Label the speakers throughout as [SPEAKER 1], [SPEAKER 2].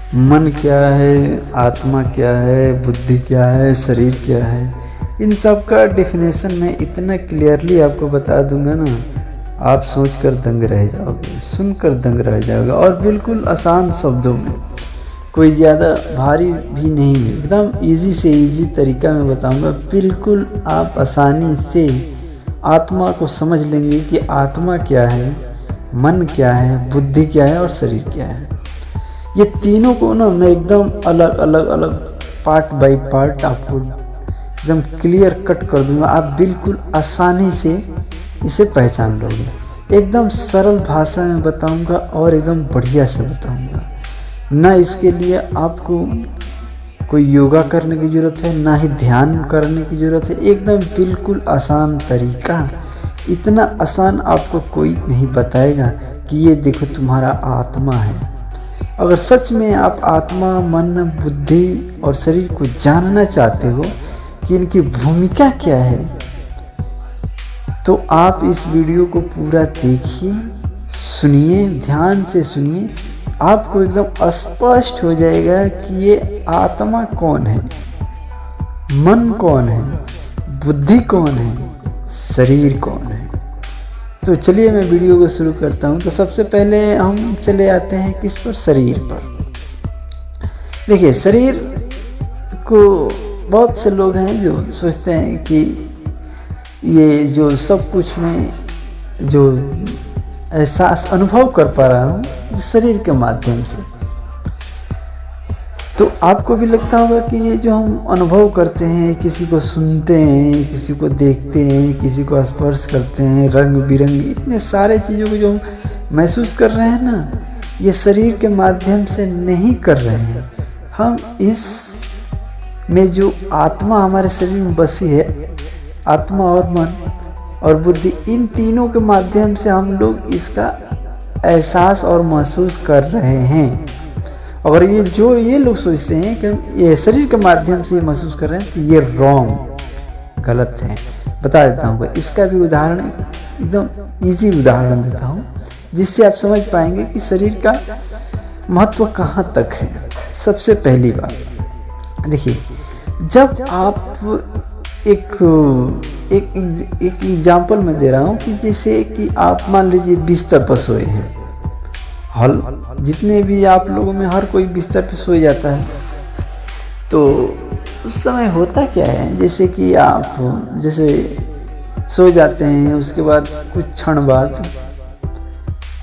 [SPEAKER 1] मन क्या है, आत्मा क्या है, बुद्धि क्या है, शरीर क्या है, इन सब का डेफिनेशन मैं इतना क्लियरली आपको बता दूंगा ना, आप सोचकर दंग रह जाओगे, सुनकर दंग रह जाओगे। और बिल्कुल आसान शब्दों में, कोई ज़्यादा भारी भी नहीं है, एकदम इजी से इजी तरीका में बताऊंगा। बिल्कुल आप आसानी से आत्मा को समझ लेंगे कि आत्मा क्या है, मन क्या है, बुद्धि क्या है और शरीर क्या है। ये तीनों को ना मैं एकदम अलग अलग अलग पार्ट बाय पार्ट आपको एकदम क्लियर कट कर दूंगा। आप बिल्कुल आसानी से इसे पहचान लोगे। एकदम सरल भाषा में बताऊंगा और एकदम बढ़िया से बताऊंगा। ना इसके लिए आपको कोई योगा करने की ज़रूरत है, ना ही ध्यान करने की ज़रूरत है। एकदम बिल्कुल आसान तरीका, इतना आसान आपको कोई नहीं बताएगा कि ये देखो तुम्हारा आत्मा है। अगर सच में आप आत्मा, मन, बुद्धि और शरीर को जानना चाहते हो कि इनकी भूमिका क्या है, तो आप इस वीडियो को पूरा देखिए, सुनिए, ध्यान से सुनिए। आपको एकदम स्पष्ट हो जाएगा कि ये आत्मा कौन है, मन कौन है, बुद्धि कौन है, शरीर कौन है। तो चलिए मैं वीडियो को शुरू करता हूँ। तो सबसे पहले हम चले आते हैं किस पर, शरीर पर। देखिए, शरीर को बहुत से लोग हैं जो सोचते हैं कि ये जो सब कुछ में जो एहसास अनुभव कर पा रहा हूँ शरीर के माध्यम से, तो आपको भी लगता होगा कि ये जो हम अनुभव करते हैं, किसी को सुनते हैं, किसी को देखते हैं, किसी को स्पर्श करते हैं, रंग बिरंगी इतने सारे चीज़ों को जो हम महसूस कर रहे हैं ना, ये शरीर के माध्यम से नहीं कर रहे हैं। हम इस में जो आत्मा हमारे शरीर में बसी है, आत्मा और मन और बुद्धि, इन तीनों के माध्यम से हम लोग इसका एहसास और महसूस कर रहे हैं। और ये लोग सोचते हैं कि ये शरीर के माध्यम से महसूस कर रहे हैं, तो ये रॉन्ग, गलत है। बता देता हूँ, इसका भी उदाहरण एकदम इजी उदाहरण देता हूँ, जिससे आप समझ पाएंगे कि शरीर का महत्व कहाँ तक है। सबसे पहली बात देखिए, जब आप एक एग्जाम्पल मैं दे रहा हूँ कि जैसे कि आप मान लीजिए बिस्तर पर सोए हैं। जितने भी आप लोगों में हर कोई बिस्तर पे सो जाता है, तो उस समय होता क्या है, जैसे कि आप जैसे सो जाते हैं, उसके बाद कुछ क्षण बाद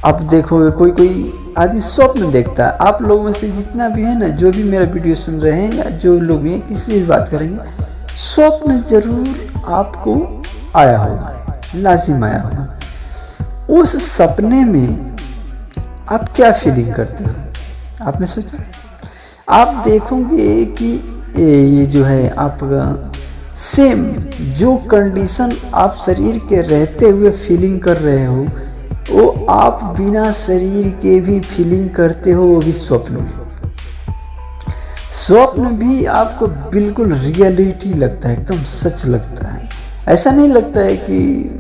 [SPEAKER 1] आप देखोगे कोई आदमी स्वप्न देखता है। आप लोगों में से जितना भी है ना, जो भी मेरा वीडियो सुन रहे हैं या जो लोग भी हैं, किसी भी बात करेंगे, स्वप्न जरूर आपको आया होगा, लाजिम आया होगा। उस सपने में आप क्या फीलिंग करते हो, आपने सोचा? आप देखोगे कि ये जो है आपका सेम जो कंडीशन आप शरीर के रहते हुए फीलिंग कर रहे हो, वो आप बिना शरीर के भी फीलिंग करते हो, वो भी स्वप्न में। स्वप्न भी आपको बिल्कुल रियलिटी लगता है, एकदम सच लगता है। ऐसा नहीं लगता है कि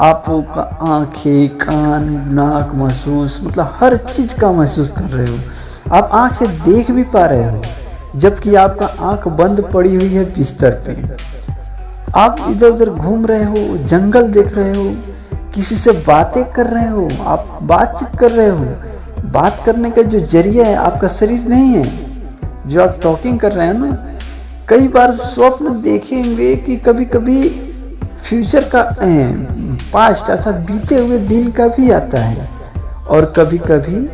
[SPEAKER 1] आपका आँखें, कान, नाक महसूस, मतलब हर चीज़ का महसूस कर रहे हो। आप आँख से देख भी पा रहे हो, जबकि आपका आँख बंद पड़ी हुई है बिस्तर पे। आप इधर उधर घूम रहे हो, जंगल देख रहे हो, किसी से बातें कर रहे हो, आप बातचीत कर रहे हो। बात करने का जो जरिया है आपका शरीर नहीं है, जो आप टॉकिंग कर रहे हैं ना। कई बार स्वप्न देखेंगे कि कभी कभी फ्यूचर का पास्ट अर्थात बीते हुए दिन का भी आता है, और कभी कभी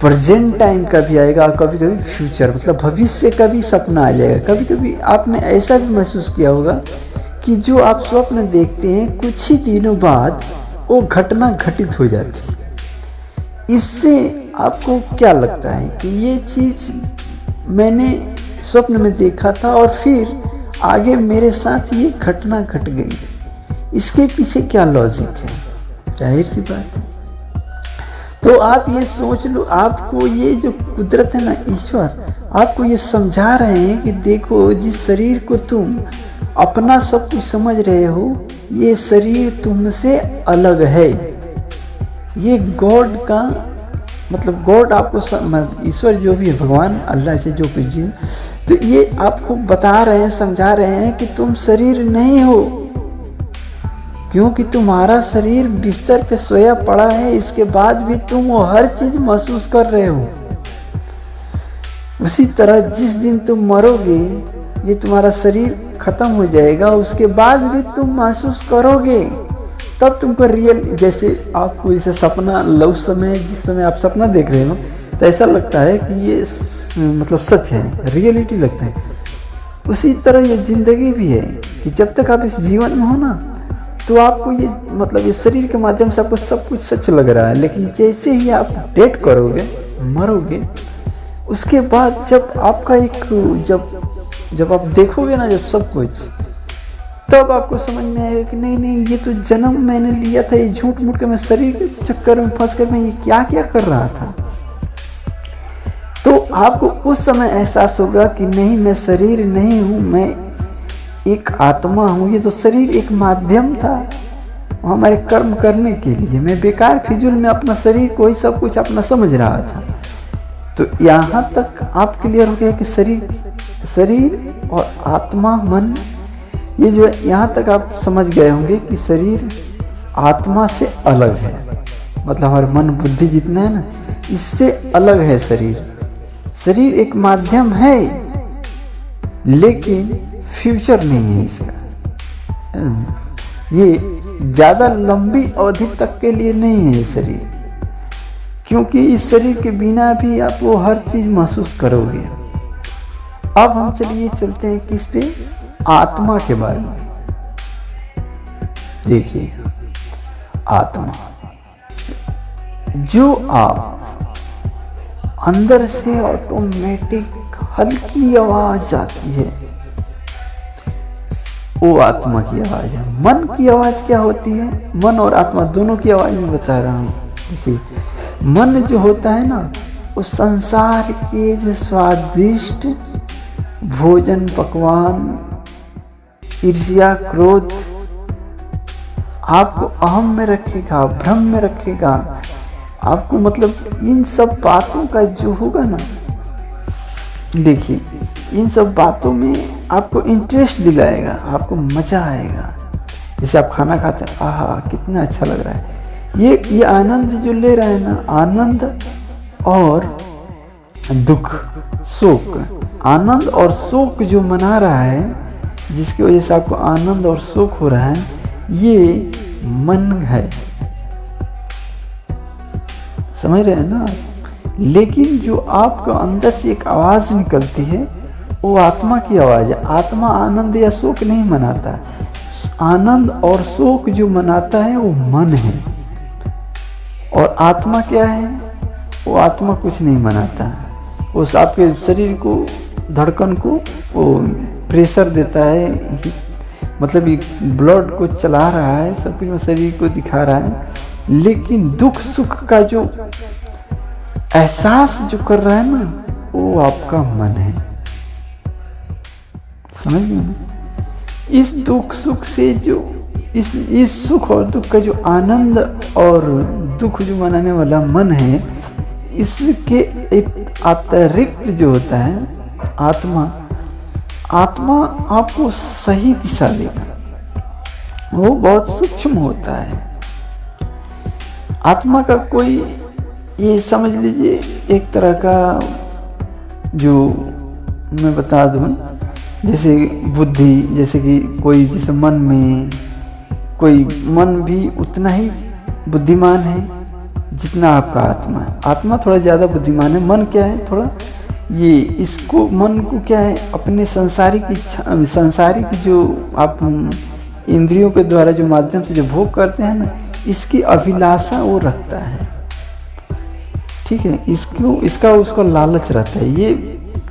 [SPEAKER 1] प्रेजेंट टाइम का भी आएगा, और कभी कभी फ्यूचर मतलब भविष्य का भी सपना आ जाएगा। कभी कभी आपने ऐसा भी महसूस किया होगा कि जो आप स्वप्न देखते हैं, कुछ ही दिनों बाद वो घटना घटित हो जाती है। इससे आपको क्या लगता है कि ये चीज़ मैंने स्वप्न में देखा था और फिर आगे मेरे साथ ये घटना घट गई, इसके पीछे क्या लॉजिक है? जाहिर सी बात है। तो आप ये सोच लो, आपको ये जो कुदरत है ना, ईश्वर आपको ये समझा रहे हैं कि देखो, जिस शरीर को तुम अपना सब कुछ समझ रहे हो, ये शरीर तुमसे अलग है। ये गॉड का मतलब गॉड आपको ईश्वर जो भी है, भगवान अल्लाह से जो कुछ भी, तो ये आपको बता रहे हैं, समझा रहे हैं कि तुम शरीर नहीं हो, क्योंकि तुम्हारा शरीर बिस्तर पे सोया पड़ा है, इसके बाद भी तुम वो हर चीज महसूस कर रहे हो। उसी तरह जिस दिन तुम मरोगे, ये तुम्हारा शरीर खत्म हो जाएगा, उसके बाद भी तुम महसूस करोगे, तब तुमको रियल, जैसे आपको जैसे सपना, उस समय जिस समय आप सपना देख रहे हो तो ऐसा लगता है कि ये मतलब सच है, रियलिटी लगता है। उसी तरह ये जिंदगी भी है कि जब तक आप इस जीवन में हो ना, तो आपको ये मतलब इस शरीर के माध्यम से आपको सब कुछ सच लग रहा है, लेकिन जैसे ही आप डेथ करोगे, मरोगे, उसके बाद जब आपका एक जब आप देखोगे ना जब सब कुछ, तब आपको समझ में आएगा कि नहीं नहीं, ये तो जन्म मैंने लिया था, ये झूठ मूठ के मैं शरीर के चक्कर में फंस कर मैं ये क्या क्या कर रहा था। तो आपको उस समय एहसास होगा कि नहीं, मैं शरीर नहीं हूँ, मैं एक आत्मा हूँ, ये तो शरीर एक माध्यम था हमारे कर्म करने के लिए, मैं बेकार फिजूल में अपना शरीर को ही सब कुछ अपना समझ रहा था। तो यहाँ तक आप क्लियर हो गया कि शरीर और आत्मा, मन, ये जो है यहाँ तक आप समझ गए होंगे कि शरीर आत्मा से अलग है, मतलब हमारे मन बुद्धि जितना है ना, इससे अलग है शरीर। शरीर एक माध्यम है, लेकिन फ्यूचर नहीं है इसका, ये ज़्यादा लंबी अवधि तक के लिए नहीं है शरीर, क्योंकि इस शरीर के बिना भी आप वो हर चीज़ महसूस करोगे। अब हम चलिए चलते हैं किस पे, आत्मा के बारे में। देखिए, आत्मा जो आप अंदर से ऑटोमेटिक हल्की आवाज आती है, वो आत्मा की आवाज है। मन की आवाज क्या होती है, मन और आत्मा दोनों की आवाज में बता रहा हूँ। देखिए, मन जो होता है ना, वो संसार के जो स्वादिष्ट भोजन, पकवान, ईर्ष्या, क्रोध आपको अहम में रखेगा, भ्रम में रखेगा, आपको मतलब इन सब बातों का जो होगा ना, देखिए इन सब बातों में आपको इंटरेस्ट दिलाएगा, आपको मजा आएगा। जैसे आप खाना खाते हैं, आहा कितना अच्छा लग रहा है, ये आनंद जो ले रहा है ना, आनंद और दुख, शोक, आनंद और शोक जो मना रहा है, जिसकी वजह से आपको आनंद और सुख हो रहा है, ये मन है, समझ रहे हैं ना। लेकिन जो आपका अंदर से एक आवाज निकलती है, वो आत्मा की आवाज है। आत्मा आनंद या शोक नहीं मनाता, आनंद और शोक जो मनाता है वो मन है। और आत्मा क्या है, वो आत्मा कुछ नहीं मनाता, उस आपके शरीर को, धड़कन को वो प्रेशर देता है, मतलब ये ब्लड को चला रहा है, सब कुछ में शरीर को दिखा रहा है, लेकिन दुख सुख का जो एहसास जो कर रहा है ना, वो आपका मन है, समझ में। इस दुख सुख से जो इस सुख और दुख का जो आनंद और दुख जो मनाने वाला मन है, इसके एक अतिरिक्त जो होता है आत्मा, आत्मा आपको सही दिशा देगा, वो बहुत सूक्ष्म होता है। आत्मा का कोई, ये समझ लीजिए एक तरह का, जो मैं बता दूं, जैसे बुद्धि, जैसे कि कोई, जैसे मन में कोई, मन भी उतना ही बुद्धिमान है जितना आपका आत्मा है। आत्मा थोड़ा ज़्यादा बुद्धिमान है, मन क्या है, थोड़ा ये, इसको मन को क्या है, अपने संसारिक इच्छा, संसारिक जो आप इंद्रियों के द्वारा जो माध्यम से जो भोग करते हैं ना, इसकी अभिलाषा वो रखता है, ठीक है। इसका उसको लालच रहता है, ये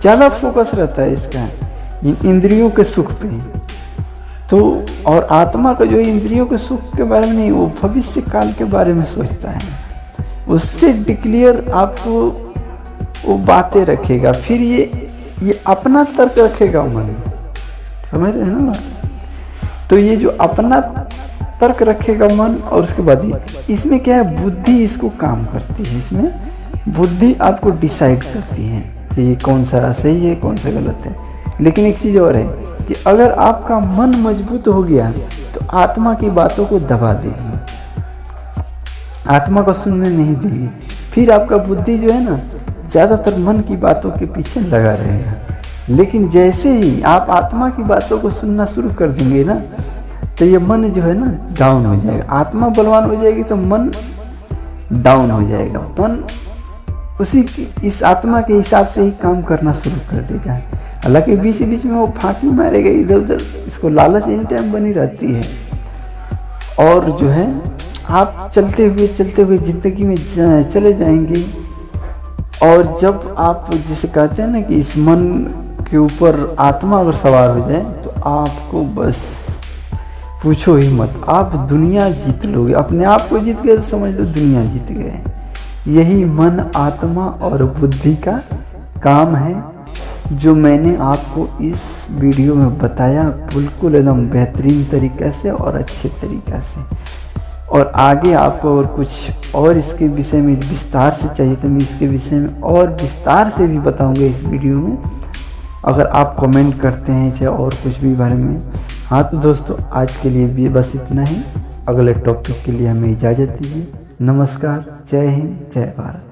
[SPEAKER 1] ज़्यादा फोकस रहता है इसका इंद्रियों के सुख पे। तो और आत्मा का जो इंद्रियों के सुख के बारे में नहीं, वो भविष्य काल के बारे में सोचता है, उससे डिक्लेयर आपको वो बातें रखेगा, फिर ये अपना तर्क रखेगा मन, समझ रहे हैं ना। तो ये जो अपना तर्क रखेगा मन, और उसके बाद इसमें क्या है, बुद्धि इसको काम करती है, इसमें बुद्धि आपको डिसाइड करती है कि ये कौन सा सही है कौन सा गलत है। लेकिन एक चीज़ और है कि अगर आपका मन मजबूत हो गया तो आत्मा की बातों को दबा देगी, आत्मा को सुनने नहीं देगी। फिर आपका बुद्धि जो है ना ज़्यादातर मन की बातों के पीछे लगा रहेगा। लेकिन जैसे ही आप आत्मा की बातों को सुनना शुरू कर देंगे ना तो ये मन जो है ना डाउन हो जाएगा। आत्मा बलवान हो जाएगी तो मन डाउन हो जाएगा। मन उसी इस आत्मा के हिसाब से ही काम करना शुरू कर देगा। हालांकि बीच बीच में वो फांकी मारेगा इधर उधर, इसको लालच एनी टाइम बनी रहती है। और जो है आप चलते हुए ज़िंदगी में चले जाएंगे। और जब आप जिसे कहते हैं ना कि इस मन के ऊपर आत्मा अगर सवार हो जाए तो आपको बस पूछो ही मत, आप दुनिया जीत लोगे। अपने आप को जीत गए तो समझ लो दुनिया जीत गए। यही मन, आत्मा और बुद्धि का काम है जो मैंने आपको इस वीडियो में बताया, बिल्कुल एकदम बेहतरीन तरीक़े से और अच्छे तरीक़े से। और आगे आपको अगर कुछ और इसके विषय में विस्तार से चाहिए तो मैं इसके विषय में और विस्तार से भी बताऊंगा इस वीडियो में, अगर आप कमेंट करते हैं चाहे और कुछ भी बारे में। हाँ तो दोस्तों आज के लिए भी बस इतना ही। अगले टॉपिक के लिए हमें इजाज़त दीजिए। नमस्कार, जय हिंद, जय भारत।